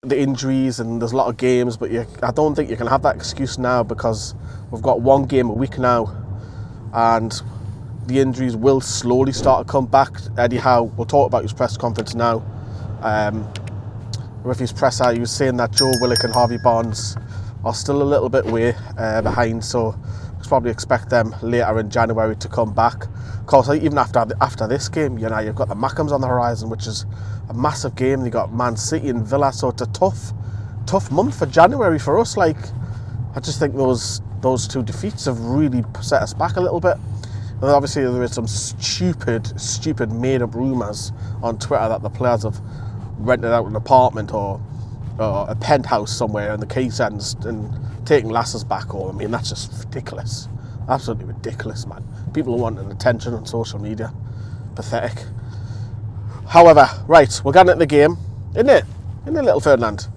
the injuries and there's a lot of games, but I don't think you can have that excuse now because we've got one game a week now and the injuries will slowly start to come back. Eddie Howe, we'll talk about his press conference now. With his presser, he was saying that Joe Willock and Harvey Barnes are still a little bit way behind, so let's probably expect them later in January to come back. Of course, even after this game, you know, you've got the Mackhams on the horizon, which is a massive game. You've got Man City and Villa, so it's a tough month for January for us. Like, I just think those two defeats have really set us back a little bit. And obviously there is some stupid made-up rumours on Twitter that the players have rented out an apartment or a penthouse somewhere in the Keys Ends and taking Lascelles back home. I mean, that's just ridiculous. Absolutely ridiculous, man. People are wanting attention on social media. Pathetic. However, right, we're getting at the game, isn't it? Isn't it, little Ferdinand?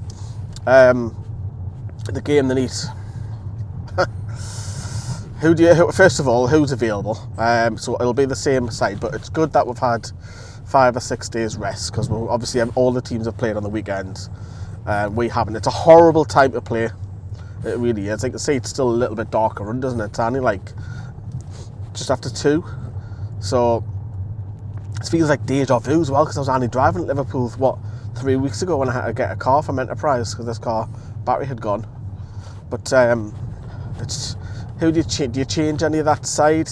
The game, the neat. First of all, who's available? So it'll be the same side, but it's good that we've had 5 or 6 days rest because obviously all the teams have played on the weekend. We haven't. It's a horrible time to play. It really is. I can see it's still a little bit darker run, doesn't it? It's only like just after 2. So it feels like deja vu as well because I was only driving at Liverpool, 3 weeks ago when I had to get a car from Enterprise because this car battery had gone. But it's... Who do you change any of that side?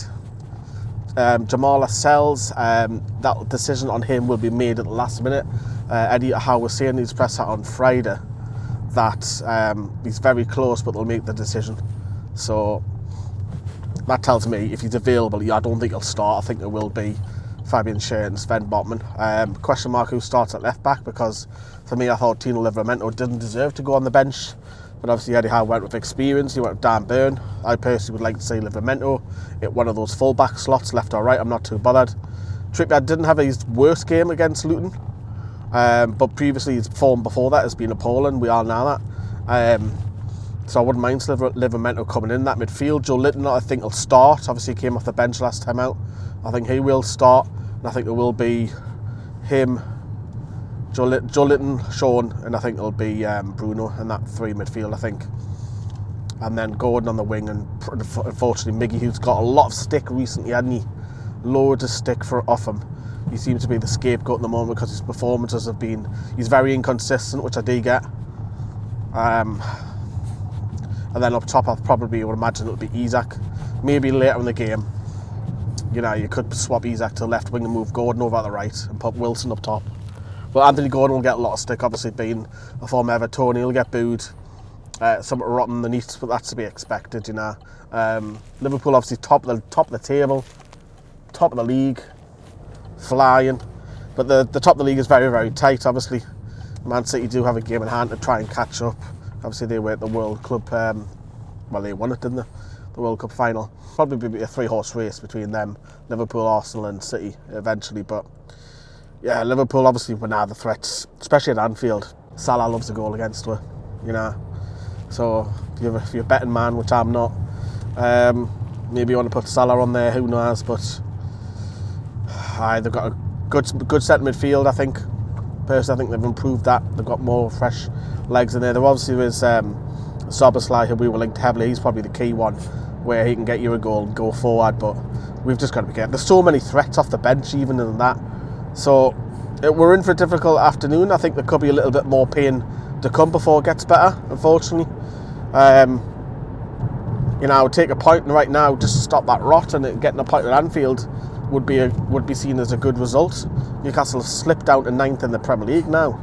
Jamaal Lascelles, that decision on him will be made at the last minute. Eddie Howe was saying in his presser on Friday that he's very close, but they'll make the decision. So that tells me if he's available, I don't think he'll start. I think it will be Fabian Schär and Sven Botman. Question mark who starts at left back, because for me I thought Tino Livramento didn't deserve to go on the bench. But obviously Eddie Howe went with experience, he went with Dan Burn. I personally would like to see Livramento at one of those full-back slots, left or right, I'm not too bothered. Trippier didn't have his worst game against Luton, but previously his form before that has been appalling, we all know that. So I wouldn't mind Livramento coming in that midfield. Joelinton I think will start, obviously he came off the bench last time out. I think he will start, and I think it will be him, Joelinton, Sean, and I think it'll be Bruno in that 3 midfield, I think. And then Gordon on the wing, and unfortunately Miggy, who's got a lot of stick recently, hadn't he? Loads of stick off him. He seems to be the scapegoat at the moment because his performances have been... He's very inconsistent, which I do get. And then up top, I probably would imagine it would be Isak. Maybe later in the game, you know, you could swap Isak to left wing and move Gordon over at the right and put Wilson up top. But Anthony Gordon will get a lot of stick, obviously being a former Evertonian, he'll get booed. Somewhat rotten underneath, but that's to be expected, you know. Liverpool obviously top of the table, top of the league, flying. But the top of the league is very, very tight, obviously. Man City do have a game in hand to try and catch up. Obviously they were at the World Club, well they won it, didn't they? The World Cup final. Probably be a 3-horse race between them, Liverpool, Arsenal and City eventually, but yeah, Liverpool obviously were now the threats, especially at Anfield. Salah loves a goal against her, you know. So if you're a betting man, which I'm not, maybe you want to put Salah on there, who knows, but they've got a good set midfield, I think. Personally, I think they've improved that. They've got more fresh legs in there. There obviously is Szoboszlai, who we were linked heavily. He's probably the key one, where he can get you a goal and go forward, but we've just got to be careful. There's so many threats off the bench, even in that. So we're in for a difficult afternoon. I think there could be a little bit more pain to come before it gets better, unfortunately. You know, I would take a point right now just to stop that rot, and getting a point at Anfield would be seen as a good result. Newcastle have slipped down to 9th in the Premier League now.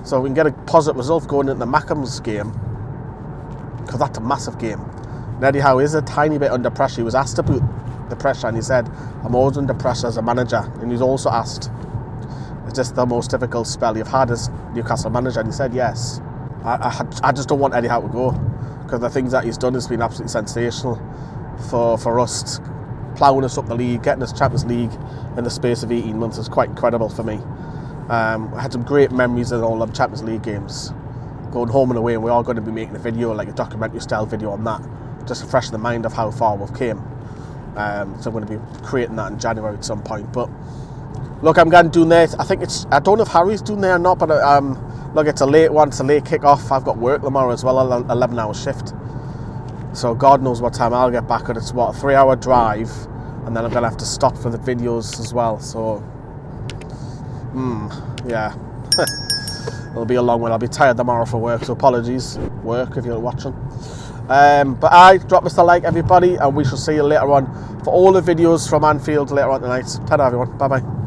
So we can get a positive result going into the Mackhams game, because that's a massive game. And Eddie Howe is a tiny bit under pressure. He was asked about the pressure and he said, I'm always under pressure as a manager. And he's also asked, is this the most difficult spell you've had as Newcastle manager? And he said yes. I just don't want Eddie Howe to go, because the things that he's done has been absolutely sensational for us, ploughing us up the league, getting us Champions League in the space of 18 months is quite incredible for me. I had some great memories in all the Champions League games, going home and away, and we are going to be making a video, like a documentary style video on that, just to freshen the mind of how far we've came. So I'm going to be creating that in January at some point. But look, I'm going to do that. I think I don't know if Harry's doing there or not, but look, it's a late one, it's a late kick-off. I've got work tomorrow as well, an 11-hour shift. So God knows what time I'll get back, and it's what, a 3-hour drive, and then I'm going to have to stop for the videos as well. So, yeah. It'll be a long one. I'll be tired tomorrow for work, so apologies, work, if you're watching. But drop us a like, everybody, and we shall see you later on for all the videos from Anfield later on tonight. Ta-da, everyone. Bye-bye.